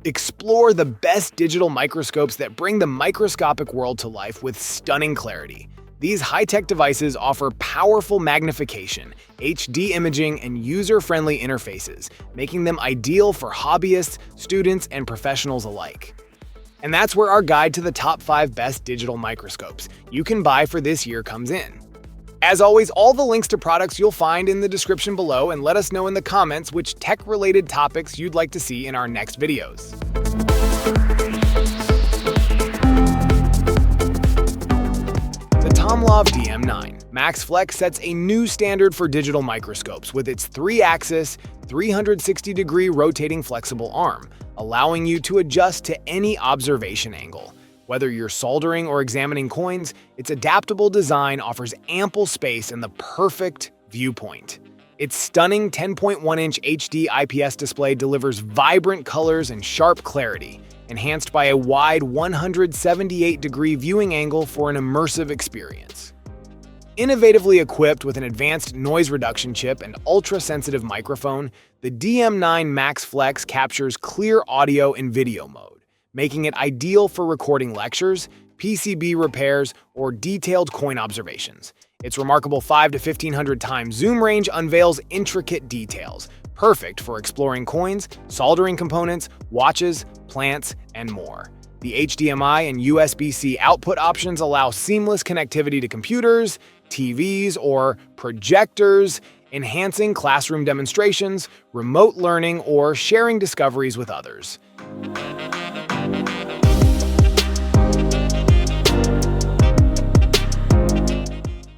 Explore the best digital microscopes that bring the microscopic world to life with stunning clarity. These high-tech devices offer powerful magnification, HD imaging, and user-friendly interfaces, making them ideal for hobbyists, students, and professionals alike. And that's where our guide to the top 5 best digital microscopes you can buy for this year comes in. As always, all the links to products you'll find in the description below, and let us know in the comments which tech-related topics you'd like to see in our next videos. The Tomlov DM9 Max Flex sets a new standard for digital microscopes with its 3-axis, 360-degree rotating flexible arm, allowing you to adjust to any observation angle. Whether you're soldering or examining coins, its adaptable design offers ample space and the perfect viewpoint. Its stunning 10.1-inch HD IPS display delivers vibrant colors and sharp clarity, enhanced by a wide 178-degree viewing angle for an immersive experience. Innovatively equipped with an advanced noise reduction chip and ultra-sensitive microphone, the DM9 Max Flex captures clear audio in video mode, making it ideal for recording lectures, PCB repairs, or detailed coin observations. Its remarkable 5 to 1500 times zoom range unveils intricate details, perfect for exploring coins, soldering components, watches, plants, and more. The HDMI and USB-C output options allow seamless connectivity to computers, TVs, or projectors, enhancing classroom demonstrations, remote learning, or sharing discoveries with others.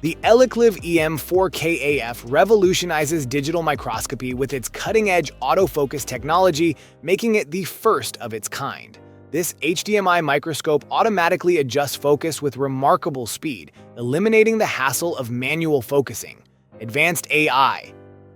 The Elikliv EM4K-AF revolutionizes digital microscopy with its cutting-edge autofocus technology, making it the first of its kind. This HDMI microscope automatically adjusts focus with remarkable speed, eliminating the hassle of manual focusing. Advanced AI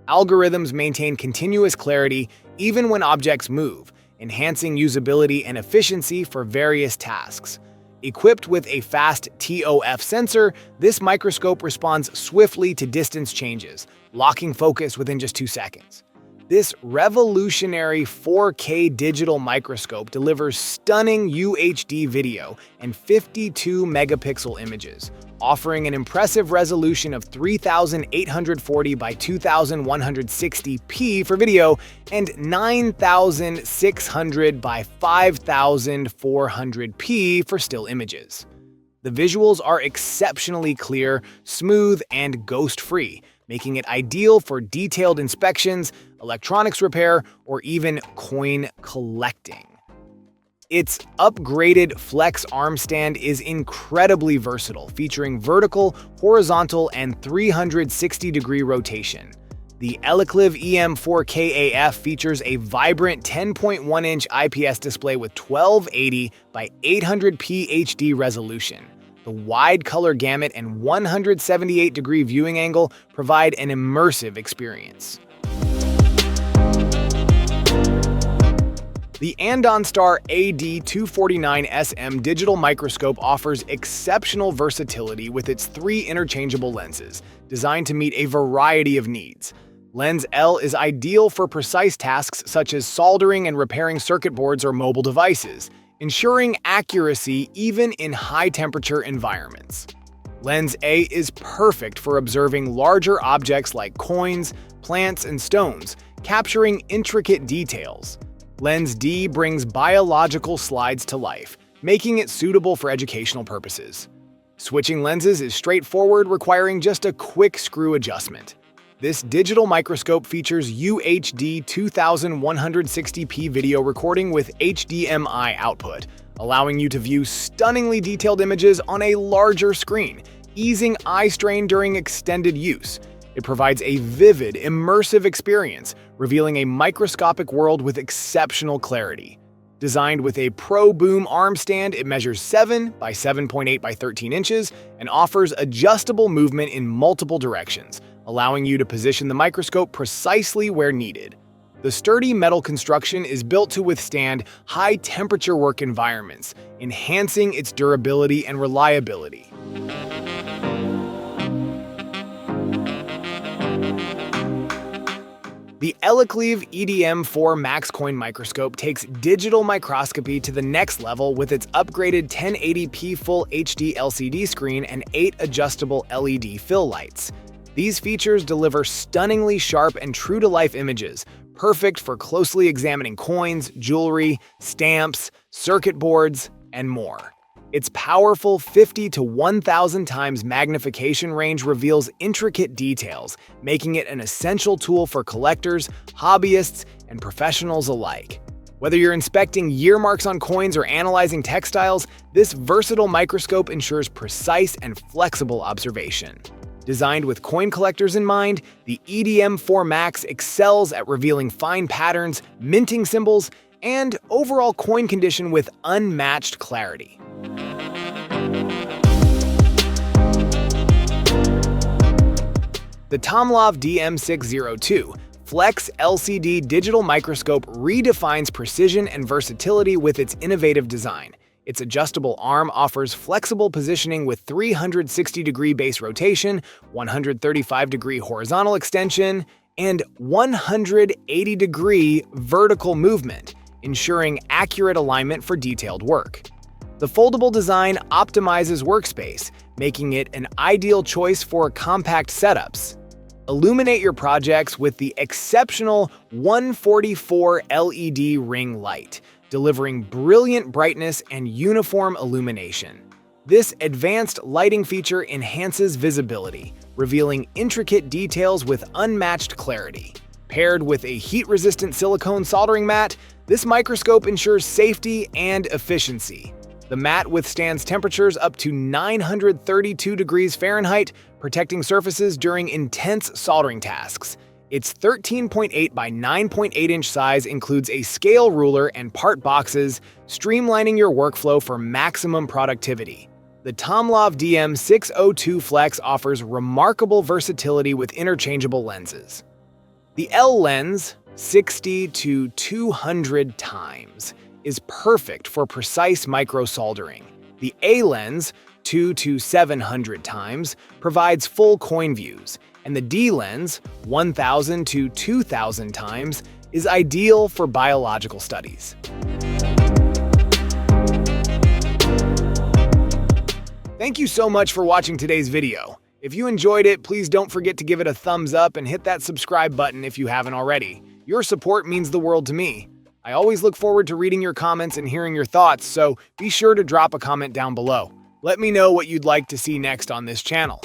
algorithms maintain continuous clarity even when objects move, enhancing usability and efficiency for various tasks. Equipped with a fast TOF sensor, this microscope responds swiftly to distance changes, locking focus within just 2 seconds. This revolutionary 4K digital microscope delivers stunning UHD video and 52-megapixel images, offering an impressive resolution of 3840 by 2160p for video and 9600 by 5400p for still images. The visuals are exceptionally clear, smooth, and ghost-free, making it ideal for detailed inspections, electronics repair, or even coin collecting. Its upgraded flex arm stand is incredibly versatile, featuring vertical, horizontal, and 360-degree rotation. The Elikliv EM4K-AF features a vibrant 10.1-inch IPS display with 1280 by 800p HD resolution. The wide color gamut and 178-degree viewing angle provide an immersive experience. The Andonstar AD249SM digital microscope offers exceptional versatility with its 3 interchangeable lenses, designed to meet a variety of needs. Lens L is ideal for precise tasks such as soldering and repairing circuit boards or mobile devices, ensuring accuracy even in high-temperature environments. Lens A is perfect for observing larger objects like coins, plants, and stones, capturing intricate details. Lens D brings biological slides to life, making it suitable for educational purposes. Switching lenses is straightforward, requiring just a quick screw adjustment. This digital microscope features UHD 2160p video recording with HDMI output, allowing you to view stunningly detailed images on a larger screen, easing eye strain during extended use. It provides a vivid, immersive experience, revealing a microscopic world with exceptional clarity. Designed with a Pro Boom arm stand, it measures 7 by 7.8 by 13 inches and offers adjustable movement in multiple directions, allowing you to position the microscope precisely where needed. The sturdy metal construction is built to withstand high-temperature work environments, enhancing its durability and reliability. The Elikliv EDM4 Max Coin Microscope takes digital microscopy to the next level with its upgraded 1080p Full HD LCD screen and 8 adjustable LED fill lights. These features deliver stunningly sharp and true-to-life images, perfect for closely examining coins, jewelry, stamps, circuit boards, and more. Its powerful 50 to 1,000 times magnification range reveals intricate details, making it an essential tool for collectors, hobbyists, and professionals alike. Whether you're inspecting year marks on coins or analyzing textiles, this versatile microscope ensures precise and flexible observation. Designed with coin collectors in mind, the EDM4 Max excels at revealing fine patterns, minting symbols, and overall coin condition with unmatched clarity. The Tomlov DM602 Flex LCD digital microscope redefines precision and versatility with its innovative design. Its adjustable arm offers flexible positioning with 360-degree base rotation, 135-degree horizontal extension, and 180-degree vertical movement, ensuring accurate alignment for detailed work. The foldable design optimizes workspace, making it an ideal choice for compact setups. Illuminate your projects with the exceptional 144 LED ring light, delivering brilliant brightness and uniform illumination. This advanced lighting feature enhances visibility, revealing intricate details with unmatched clarity. Paired with a heat-resistant silicone soldering mat, this microscope ensures safety and efficiency. The mat withstands temperatures up to 932 degrees Fahrenheit, protecting surfaces during intense soldering tasks. Its 13.8 by 9.8 inch size includes a scale ruler and part boxes, streamlining your workflow for maximum productivity. The Tomlov DM602 Flex offers remarkable versatility with interchangeable lenses. The L lens, 60 to 200 times, is perfect for precise micro-soldering. The A lens, 2 to 700 times, provides full coin views, and the D lens, 1,000 to 2,000 times, is ideal for biological studies. Thank you so much for watching today's video. If you enjoyed it, please don't forget to give it a thumbs up and hit that subscribe button if you haven't already. Your support means the world to me. I always look forward to reading your comments and hearing your thoughts, so be sure to drop a comment down below. Let me know what you'd like to see next on this channel.